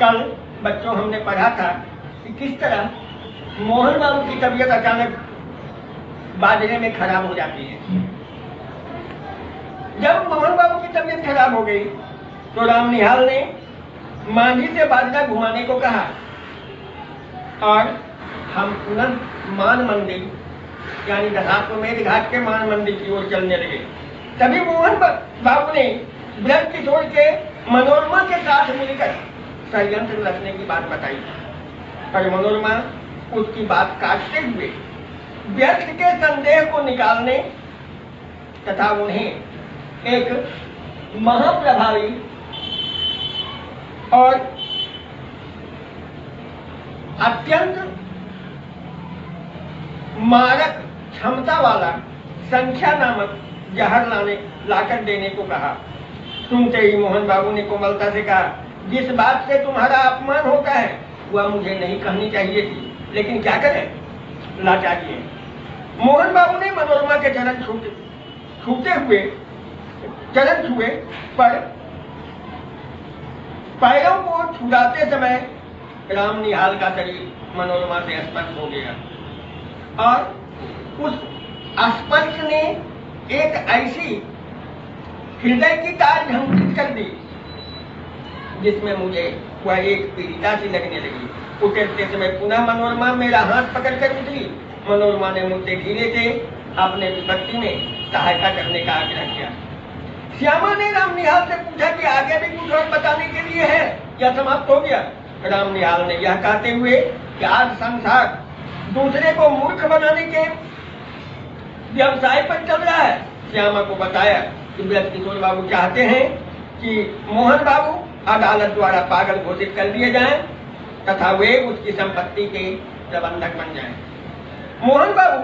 कल बच्चों हमने पढ़ा था कि किस तरह मोहन बाबू की तबीयत अचानक बाजरे में खराब हो जाती है। जब मोहन बाबू की तबीयत खराब हो गई तो राम निहाल ने मांझी से बाजरा घुमाने को कहा और हम पुनः मान मंदिर यानी दशाश्वमेध घाट के मान मंदिर की ओर चलने लगे। तभी मोहन बाबू ने ब्रज किशोर के मनोरमा के साथ मिलकर षड्यंत्र रचने की बात बताई, पर मनोरमा उसकी बात काटते हुए व्यर्थ के संदेह को निकालने तथा उन्हें एक महाप्रभावी और अत्यंत मारक क्षमता वाला संख्या नामक जहर लाकर देने को कहा। सुनते ही मोहन बाबू ने कोमलता से कहा, जिस बात से तुम्हारा अपमान होता है वह मुझे नहीं कहनी चाहिए थी, लेकिन क्या करें, लाचारी है। मोहन बाबू ने मनोरमा के चरण छुए पर पैरों को छुड़ाते समय राम निहाल का शरीर मनोरमा से स्पर्श हो गया और उस स्पर्श ने एक ऐसी हृदय की तार झंकृत कर दी जिसमें मुझे वह एक पीड़िता सी लगने लगी। उतरते समय पुनः मनोरमा मेरा हाथ पकड़कर उतरी। मनोरमा ने मुझसे धीरे से अपने विपत्ति में सहायता करने का आग्रह किया। श्यामा ने राम निहाल से पूछा कि आगे भी कुछ और बताने के लिए है या समाप्त हो गया। राम निहाल ने यह कहते हुए कि आज संसार दूसरे को मूर्ख बनाने के व्यवसाय पर चल रहा है, श्यामा को बताया कि ब्रज किशोर बाबू चाहते हैं कि मोहन बाबू अदालत द्वारा पागल घोषित कर दिए जाएं तथा वे उसकी संपत्ति के प्रबंधक बन जाएं। मोहन बाबू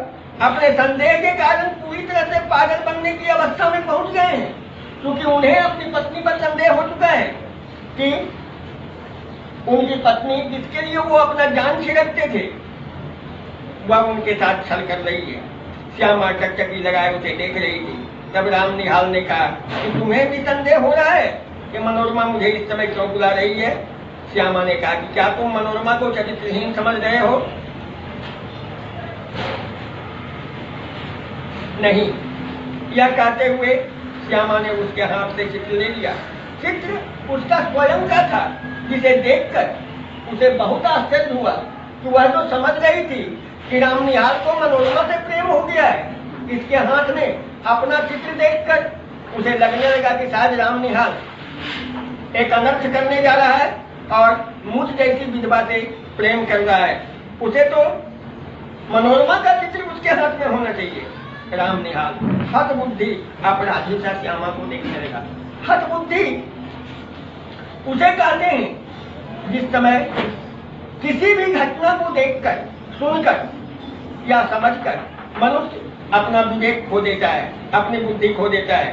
अपने संदेह के कारण पूरी तरह से पागल बनने की अवस्था में पहुंच गए हैं, क्योंकि उन्हें अपनी पत्नी पर संदेह हो चुका है कि उनकी पत्नी जिसके लिए वो अपना जान छिड़कते थे वह उनके साथ छल कर रही है। श्यामा टकटकी लगाए उसे देख रही थी। तब राम निहाल ने कहा कि तुम्हें भी संदेह हो रहा है कि मनोरमा मुझे इस समय क्यों बुला रही है। श्यामा ने कहा कि क्या तुम मनोरमा को चरित्रहीन समझ रहे हो? नहीं। यह कहते हुए श्यामा ने उसके हाथ से चित्र ले लिया। चित्र उसका स्वयं का था, जिसे देखकर उसे बहुत आश्चर्य हुआ कि वह तो समझ रही थी कि राम निहाल को मनोरमा से प्रेम हो गया है। इसके हाथ में अपना चित्र देखकर उसे लगने लगा कि शायद राम निहाल एक अनर्थ करने जा रहा है और मुझ जैसी विधवा से प्रेम कर रहा है। उसे तो मनोरमा का चित्र उसके हाथ में होना चाहिए। राम निहाल हत बुद्धि अपराधी सा श्यामा को देखने लगा। हत बुद्धि उसे कहते हैं जिस समय किसी भी घटना को देखकर, सुनकर या समझकर मनुष्य अपना विवेक खो देता है, अपनी बुद्धि खो देता है।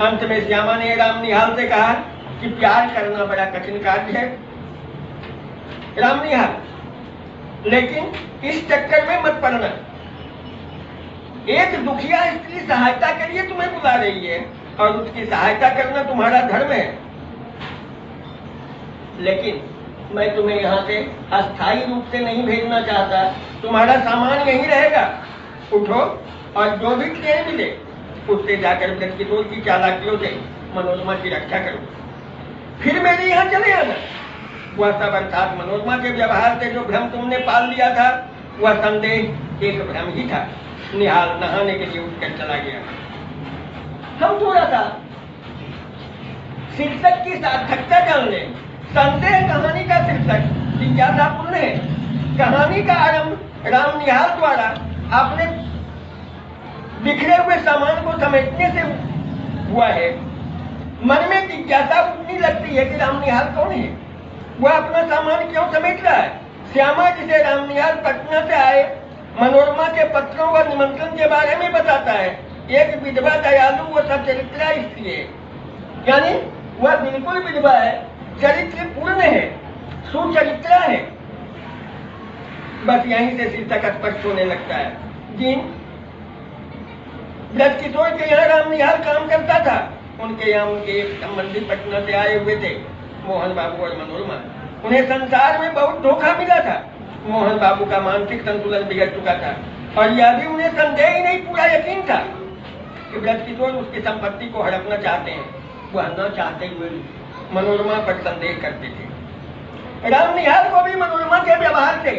अंत में श्यामा ने राम निहाल से कहा कि प्यार करना बड़ा कठिन कार्य है राम निहाल, लेकिन इस चक्कर में मत पड़ना। एक दुखिया स्त्री सहायता के लिए तुम्हें बुला रही है और उसकी सहायता करना तुम्हारा धर्म है, लेकिन मैं तुम्हें यहाँ से अस्थायी रूप से नहीं भेजना चाहता। तुम्हारा सामान यहीं रहेगा। उठो और जो भी ट्रेन मिले उससे जाकर ब्रज किशोर की चालाकियों से मनोरमा की रक्षा करो, फिर मेरे यहाँ चले आना। वह सब अर्थात मनोरमा के व्यवहार से जो भ्रम तुमने पाल लिया था वह संदेह एक भ्रम ही था। निहाल नहाने के लिए उठकर चला गया। हम थोड़ा सा शीर्षक की सार्थकता जान लें। संदेह कहानी का शीर्षक जिज्ञासापूर्ण है। कहानी का आरंभ राम निहाल द्वारा अपने बिखरे हुए सामान को समेटने से हुआ है। मन में जिज्ञासा उठनी लगती है कि राम निहाल कौन है, वह अपना सामान क्यों समेट रहा है। श्यामा जिसे राम निहाल पटना से आए मनोरमा के पत्रों व निमंत्रण के बारे में बताता है, एक विधवा दयालु व सचरित्रा स्त्री है, यानी वह बिल्कुल विधवा है, चरित्र पूर्ण है, सुचरित्रा है। बस यहीं से शीर्षक स्पष्ट होने लगता है। जिन ब्रज किशोर के यहाँ राम निहाल काम करता था, उनके यहाँ उनके एक संबंधी पटना से आए हुए थे। मोहन बाबू और मनोरमा, उन्हें संसार में बहुत धोखा मिला था। मोहन बाबू का मानसिक संतुलन बिगड़ चुका था और यह भी उन्हें संदेह ही नहीं पूरा यकीन था कि ब्रज किशोर उसकी संपत्ति को हड़पना चाहते हैं। वह न चाहते हुए मनोरमा पर संदेह करते थे। राम निहाल को भी मनोरमा के व्यवहार से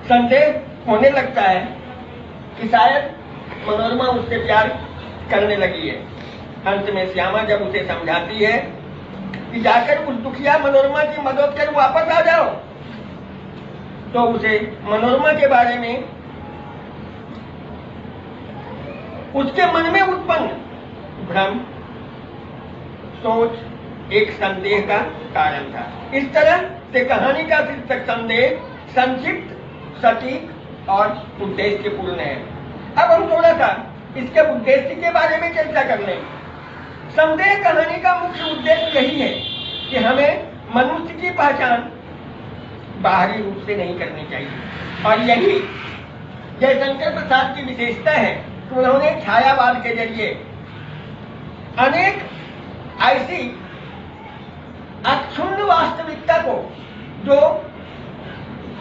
संदेह होने लगता है कि शायद मनोरमा उससे प्यार करने लगी है। अंत में श्यामा जब उसे समझाती है कि जाकर उस दुखिया मनोरमा की मदद कर वापस आ जाओ, तो उसे मनोरमा के बारे में उसके मन में उत्पन्न भ्रम, सोच एक संदेह का कारण था। इस तरह से कहानी का शीर्षक संदेह संक्षिप्त, सटीक और उद्देश्यपूर्ण है। अब हम थोड़ा सा इसके उद्देश्य के बारे में चर्चा कर लें। संदेह कहानी का मुख्य उद्देश्य यही है कि हमें मनुष्य की पहचान बाहरी रूप से नहीं करनी चाहिए, और यही जयशंकर प्रसाद की विशेषता है कि उन्होंने छायावाद के जरिए अनेक ऐसी अक्षुण्ण वास्तविकता को जो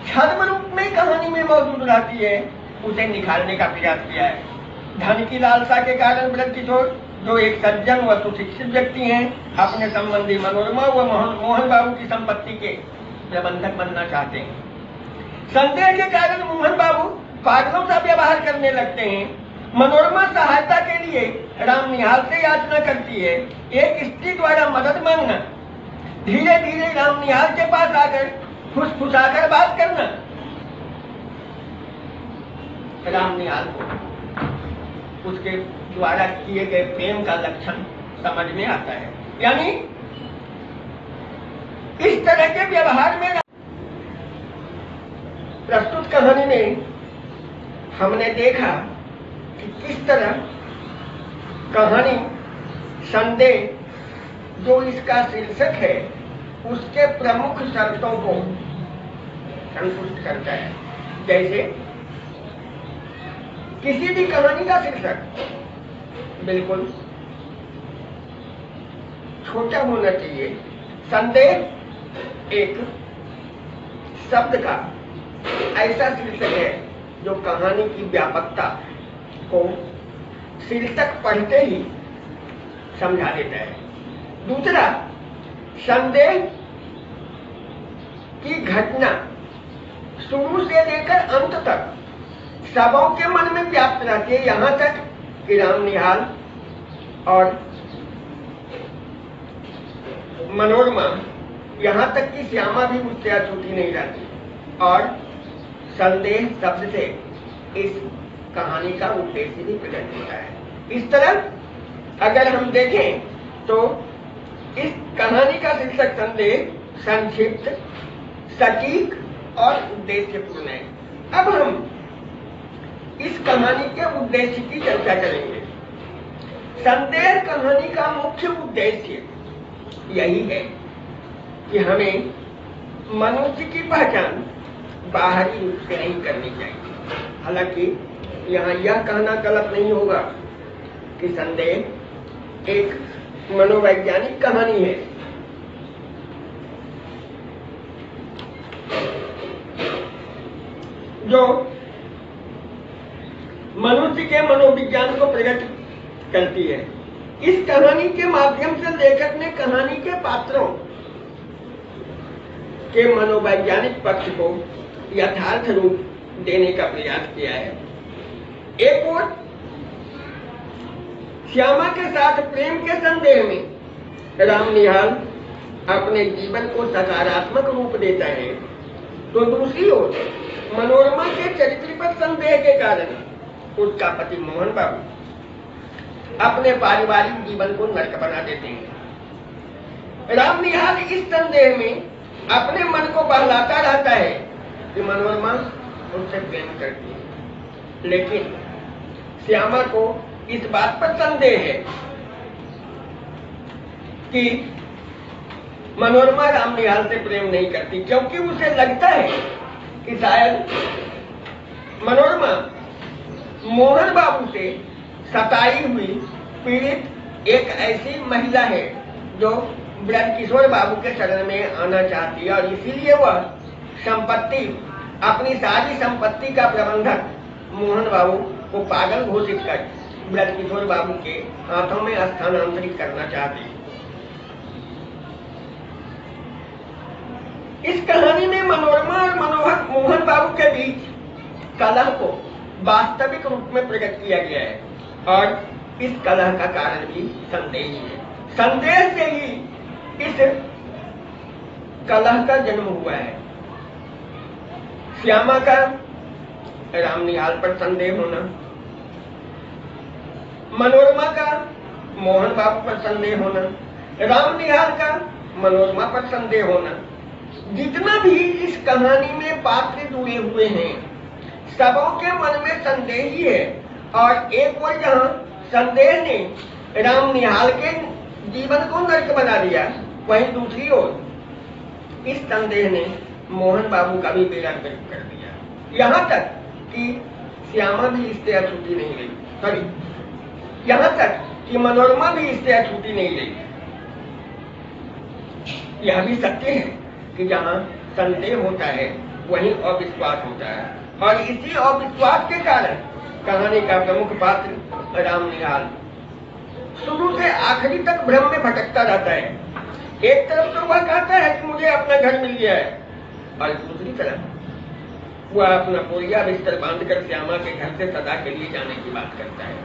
छद्म रूप में कहानी में मौजूद रहती है उसे निखारने का प्रयास किया है। धन की लालसा के कारण ब्रज किशोर, जो एक सज्जन व सुशिक्षित व्यक्ति हैं, अपने संबंधी मनोरमा व मोहन बाबू की संपत्ति के प्रबंधक बनना चाहते हैं। संदेह के कारण मोहन बाबू पागलों सा व्यवहार करने लगते हैं। मनोरमा सहायता के लिए राम निहाल से याचना करती है। एक स्त्री द्वारा मदद मांगना, धीरे धीरे राम निहाल के पास आकर फुसफुसाकर बात करना राम निहाल को उसके द्वारा किए गए प्रेम का लक्षण समझ में आता है। यानी इस तरह के व्यवहार में प्रस्तुत कहानी में हमने देखा कि किस तरह कहानी संदेह जो इसका शीर्षक है उसके प्रमुख शर्तों को संतुष्ट करता है। जैसे किसी भी कहानी का शीर्षक बिल्कुल छोटा होना चाहिए। संदेह एक शब्द का ऐसा शीर्षक है जो कहानी की व्यापकता को शीर्षक पढ़ते ही समझा देता है। दूसरा, संदेह की घटना शुरू से लेकर अंत तक सबों के मन में व्याप्त रहती है, यहां तक कि राम निहाल और मनोरमा, यहां तक कि श्यामा भी उससे अछूती नहीं रहती। और संदेह शब्द से इस कहानी का उद्देश्य भी प्रकट होता है। इस तरह अगर हम देखें तो इस कहानी का शीर्षक संदेह संक्षिप्त, सटीक और उद्देश्यपूर्ण है। अब हम इस कहानी के उद्देश्य की चर्चा करेंगे। संदेह कहानी का मुख्य उद्देश्य यही है कि हमें मनुष्य की पहचान बाहरी रूप से नहीं करनी चाहिए। हालांकि यहाँ यह कहना गलत नहीं होगा कि संदेह एक मनोवैज्ञानिक कहानी है। जो मनुष्य के मनोविज्ञान को प्रकट करती है। इस कहानी के माध्यम से लेखक ने कहानी के पात्रों के मनोवैज्ञानिक पक्ष को यथार्थ रूप देने का प्रयास किया है। एक ओर श्यामा के साथ प्रेम के संदेह में राम निहाल अपने जीवन को सकारात्मक रूप देता है, तो दूसरी ओर मनोरमा के चरित्र पर संदेह के कारण उसका पति मोहन बाबू अपने पारिवारिक जीवन को नरक बना देते हैं। राम निहाल इस संदेह में अपने मन को बहलाता रहता है कि मनोरमा उससे प्रेम करती है, लेकिन श्यामा को इस बात पर संदेह है कि मनोरमा राम निहाल से प्रेम नहीं करती, क्योंकि उसे लगता है कि शायद मनोरमा मोहन बाबू से सताई हुई पीड़ित एक ऐसी महिला है जो ब्रजकिशोर बाबू के शरण में आना चाहती है और इसीलिए वह संपत्ति, अपनी सारी संपत्ति का प्रबंधक मोहन बाबू को पागल घोषित कर ब्रजकिशोर बाबू के हाथों में स्थानांतरित करना चाहती है। इस कहानी में मनोरमा और मनोहर मोहन बाबू के बीच कलह को वास्तविक रूप में प्रकट किया गया है और इस कलह का कारण भी संदेह ही है। संदेह से ही इस कलह का जन्म हुआ है। श्यामा का राम निहाल पर संदेह होना, मनोरमा का मोहन बाबू पर संदेह होना, राम निहाल का मनोरमा पर संदेह होना, जितना भी इस कहानी में पात्र जुड़े हुए हैं सबों के मन में संदेह ही है। और एक ओर जहां संदेह ने राम निहाल के जीवन को नरक बना दिया, वहीं दूसरी ओर इस संदेह ने मोहन बाबू का भी बेड़ा गर्क कर दिया। यहाँ तक कि श्यामा भी इससे अछूती नहीं रही, सॉरी यहाँ तक कि मनोरमा भी इससे अछूती नहीं रही। यह भी सत्य है कि जहाँ संदेह होता है वहीं अविश्वास होता है और इसी अविश्वास के कारण कहानी का प्रमुख पात्र राम निहाल शुरू से आखिरी तक भ्रम में भटकता रहता है। एक तरफ तो वह कहता है कि मुझे अपना घर मिल गया है और दूसरी तरफ वह अपना बोरिया बिस्तर बांधकर श्यामा के घर से सदा के लिए जाने की बात करता है।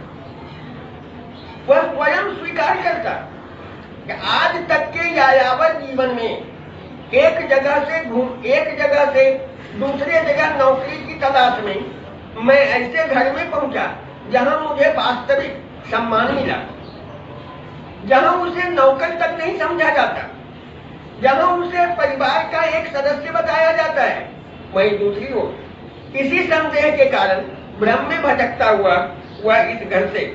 वह स्वयं स्वीकार करता कि आज तक के यायावर जीवन में एक जगह से दूसरे जगह नौकरी की तलाश में मैं ऐसे घर में पहुंचा जहां मुझे वास्तविक सम्मान मिला, जहां उसे नौकर तक नहीं समझा जाता, जहां उसे परिवार का एक सदस्य बताया जाता है। वहीं दूसरी ओर इसी संदेह के कारण भ्रम में भटकता हुआ वह इस घर से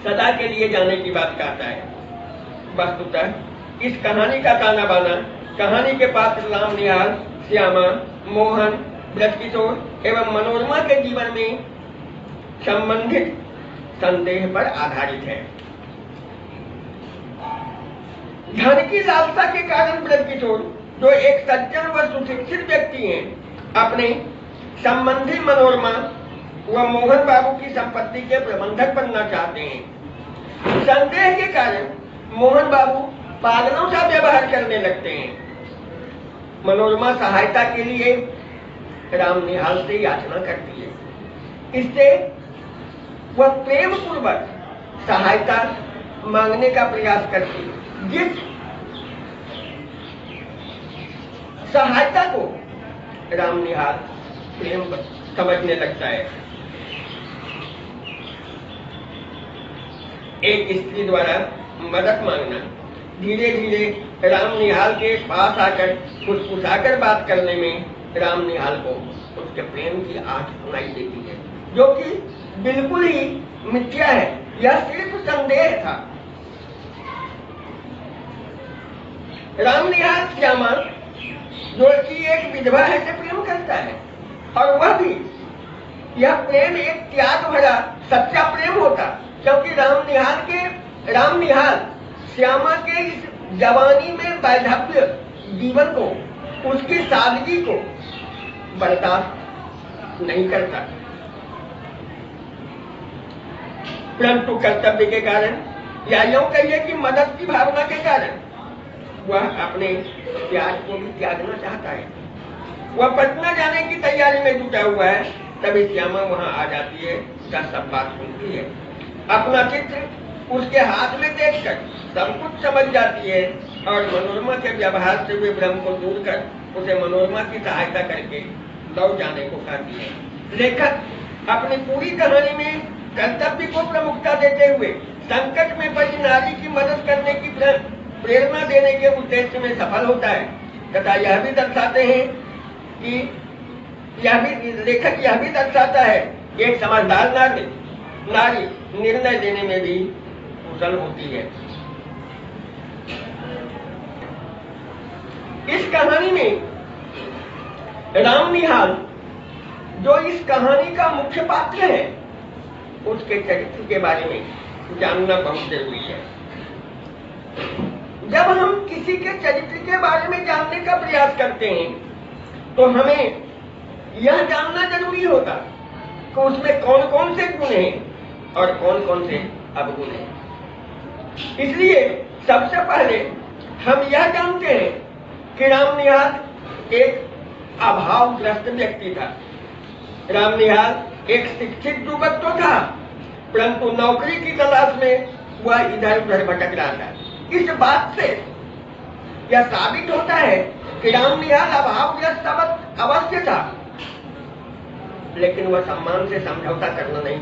सदा के लिए जाने की बात कहता है। वस्तुतः इस कहानी का ताना बाना कहानी के पात्र राम निहाल, श्यामा, मोहन, ब्रजकिशोर एवं मनोरमा के जीवन में संबंधित संदेह पर आधारित है। धन की लालसा के कारण ब्रजकिशोर, जो एक सज्जन व सुशिक्षित व्यक्ति हैं, अपने संबंधी मनोरमा व मोहन बाबू की संपत्ति के प्रबंधक बनना चाहते हैं। संदेह के कारण मोहन बाबू पागलों सा व्यवहार करने लगते हैं। मनोरमा सहायता के लिए राम निहाल से याचना करती है। इससे वह प्रेम पूर्वक सहायता मांगने का प्रयास करती है। जिस सहायता को राम निहाल प्रेम समझने लगता है। एक स्त्री द्वारा मदद मांगना धीरे धीरे राम निहाल के पास आकर फुसफुसाकर बात करने में राम निहाल को उसके प्रेम की आँच सुनाई देती है, जो कि बिल्कुल ही मिथ्या है। यह सिर्फ संदेह था। राम निहाल श्यामा, जो कि एक विधवा है, से प्रेम करता है और वह भी यह प्रेम एक त्याग भरा सच्चा प्रेम होता, क्योंकि राम निहाल श्यामा के इस जवानी में वैधव्य जीवन को, उसकी सादगी को बर्दाश्त नहीं करता, परंतु कर्तव्य के कारण या यूं कहिए कि मदद की भावना के कारण वह अपने त्याग को भी त्यागना चाहता है। वह पटना जाने की तैयारी में जुटा हुआ है, तभी श्यामा वहां आ जाती है, उसका सब बात सुनती है, अपना चित्र उसके हाथ में देखकर सब कुछ समझ जाती है और मनोरमा के व्यवहार से हुए भ्रम को दूर कर उसे मनोरमा की सहायता करके लौट जाने को कहती है। लेखक अपनी पूरी कहानी में कर्तव्य को प्रमुखता देते हुए संकट में पड़ी नारी की मदद करने की प्रेरणा देने के उद्देश्य में सफल होता है तथा यह भी दर्शाते हैं कि लेखक यह भी दर्शाता है कि एक समझदार नारी निर्णय लेने में भी कुशल होती है। इस कहानी में राम निहाल, जो इस कहानी का मुख्य पात्र है, उसके चरित्र के बारे में जानना बहुत जरूरी है। किसी के चरित्र के बारे में जानने का प्रयास करते हैं तो हमें यह जानना जरूरी होता कि उसमें कौन कौन से गुण हैं और कौन कौन से अवगुण हैं। इसलिए सबसे पहले हम यह जानते हैं कि रामनिहाल एक अभावग्रस्त व्यक्ति था। रामनिहाल एक शिक्षित युवक तो था, परंतु नौकरी की तलाश में वह इधर उधर भटक रहा था। इस बात से यह साबित होता है कि रामनिहाल अभावग्रस्त अवश्य था, लेकिन वह सम्मान से समझौता करना नहीं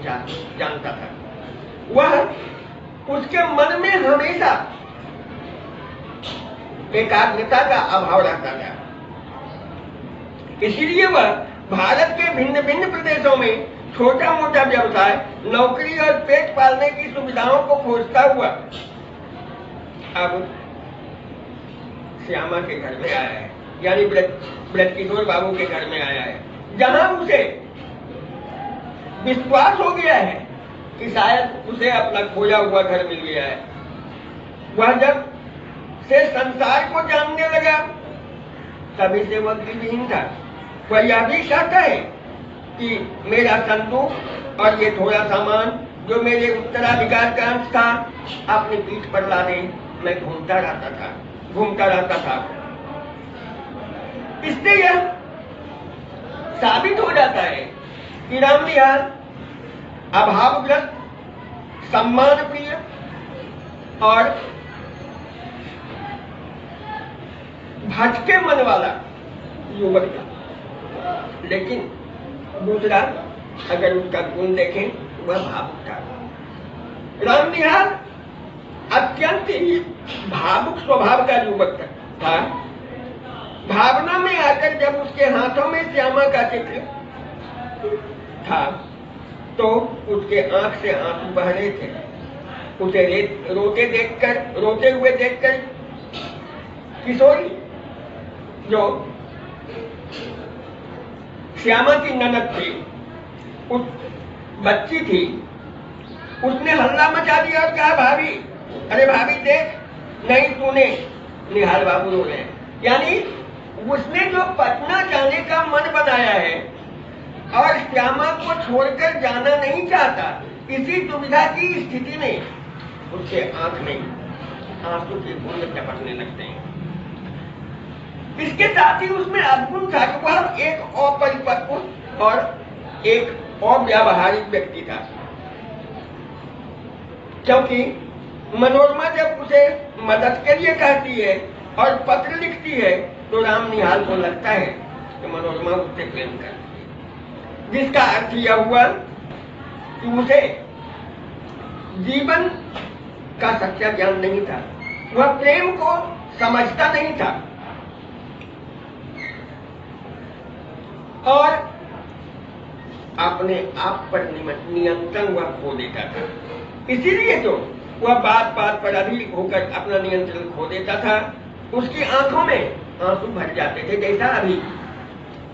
जानता था। वह उसके मन में हमेशा एकाग्रता का अभाव रहता था। इसीलिए वह भारत के भिन्न भिन्न प्रदेशों में छोटा मोटा व्यवसाय, नौकरी और पेट पालने की सुविधाओं को खोजता हुआ अब श्यामा के घर में आया है, यानी ब्रजकिशोर बाबू के घर में आया है, जहां उसे विश्वास हो गया है कि शायद उसे अपना खोया हुआ घर मिल गया है। वह जब से संसार को जानने लगा तभी से वह गृहहीन था। वह यह भी कहता है कि मेरा संदूक और ये थोड़ा सामान जो मेरे उत्तराधिकार का अंश था अपनी पीठ पर लादे मैं घूमता रहता था। इससे यह साबित हो जाता है कि रामनिहाल अभावग्रस्त, सम्मान प्रिय और भटके मन वाला युवक था। लेकिन दूसरा अगर उसका गुण देखें वह भावुक था। रामनिहाल अत्यंत ही भावुक स्वभाव का युवक था। भावना में आकर जब उसके हाथों में श्यामा का चित्र था तो उसके आंख से आंसू बह रहे थे। उसे रोते हुए देखकर किशोरी जो श्यामा की ननद थी, उस बच्ची थी, उसने हल्ला मचा दिया और कहा भाभी, अरे भाभी देख, नहीं तूने, निहाल बाबू रो रहे हैं। यानी उसने जो पटना जाने का मन बनाया है और श्यामा को छोड़कर जाना नहीं चाहता, इसी दुविधा की स्थिति में उसके आंख में आंसू की बूंद टपकने लगते हैं। इसके साथ ही उसमें अवगुण था कि वह एक अपरिपक्व और एक अव्यावहारिक व्यक्ति था, क्योंकि मनोरमा जब उसे मदद के लिए कहती है और पत्र लिखती है तो रामनिहाल को लगता है कि मनोरमा उससे प्रेम करती है, जिसका अर्थ यह हुआ कि उसे जीवन का सच्चा ज्ञान नहीं था, वह प्रेम को समझता नहीं था और अपने आप पर नियंत्रण वह खो देता था। इसीलिए तो वह बात बात पर अधीर होकर अपना नियंत्रण खो देता था। उसकी आंखों में आंसू भर जाते थे। जैसा अभी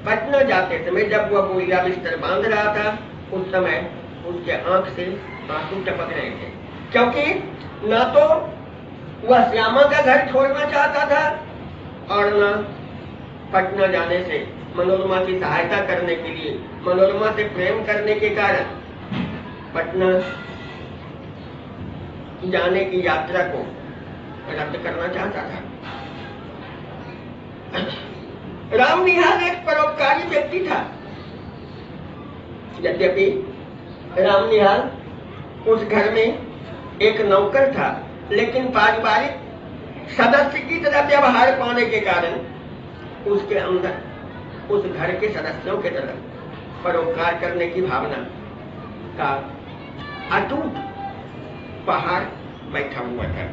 पटना जाते समय जब वह बोरिया बिस्तर बांध रहा था, उस समय उसके आंख से आंसू टपक रहे थे, क्योंकि न तो वह श्यामा का घर छोड़ना चाहता था और न पटना जाने से मनोरमा की सहायता करने के लिए, मनोरमा से प्रेम करने के कारण पटना जाने की यात्रा को रद्द करना चाहता था। रामनिहाल एक परोपकारी व्यक्ति था। यद्यपि रामनिहाल उस घर में एक नौकर था, लेकिन पारिवारिक सदस्य की तरह व्यवहार पाने के कारण उसके अंदर उस घर के सदस्यों के तरफ परोपकार करने की भावना का अटूट पहाड़ बैठा हुआ था।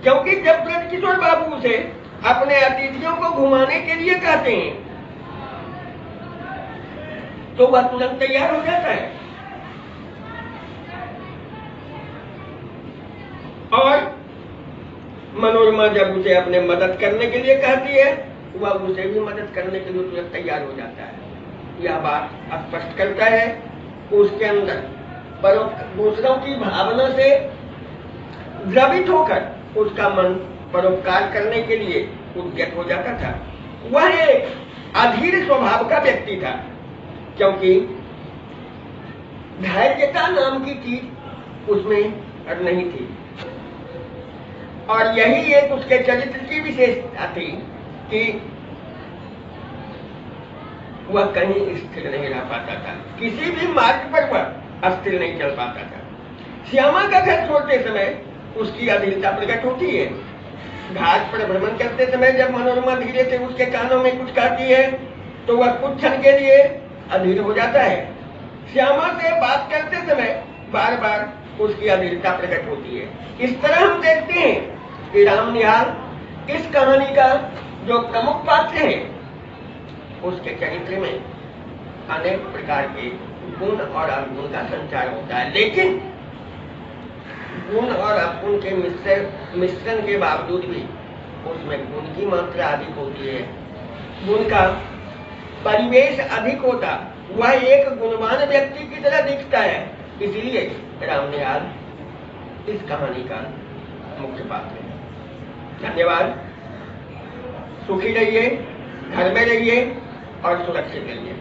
क्योंकि जब ब्रजकिशोर बाबू उसे अपने अतिथियों को घुमाने के लिए कहते हैं तो वह तुरंत तैयार हो जाता है और मनोरमा जब उसे अपने मदद करने के लिए कहती है वह उसे भी मदद करने के लिए तुरंत तैयार हो जाता है। यह बात स्पष्ट करता है कि उसके अंदर दूसरों की भावना से द्रवित होकर उसका मन परोपकार करने के लिए उद्यत हो जाता था। वह एक अधीर स्वभाव का व्यक्ति था, क्योंकि धैर्यता नाम की चीज उसमें नहीं थी, और यही एक उसके चरित्र की विशेषता थी कि वह कहीं स्थिर नहीं रह पाता था, किसी भी मार्ग पर वह अस्थिर नहीं चल पाता था। श्यामा का घर छोड़ते समय उसकी अधीरता प्रकट होती है। घाट पर भ्रमण करते समय जब मनोरमा धीरे से उसके कानों में कुछ कहती है तो वह कुछ क्षण के लिए अधीर हो जाता है। श्यामा से बात करते समय बार बार उसकी अधीरता प्रकट होती है। इस तरह हम देखते हैं कि राम निहाल इस कहानी का जो प्रमुख पात्र है, उसके चरित्र में अनेक प्रकार के गुण और अवगुण का संचार होता है, लेकिन गुण और अवगुण के मिश्रण के बावजूद भी उसमें गुण की मात्रा अधिक होती है, गुण का परिवेश अधिक होता, वह एक गुणवान व्यक्ति की तरह दिखता है। इसलिए राम निहाल इस कहानी का मुख्य पात्र है। धन्यवाद। सुखी रहिए, घर में रहिए और सुरक्षित रहिए।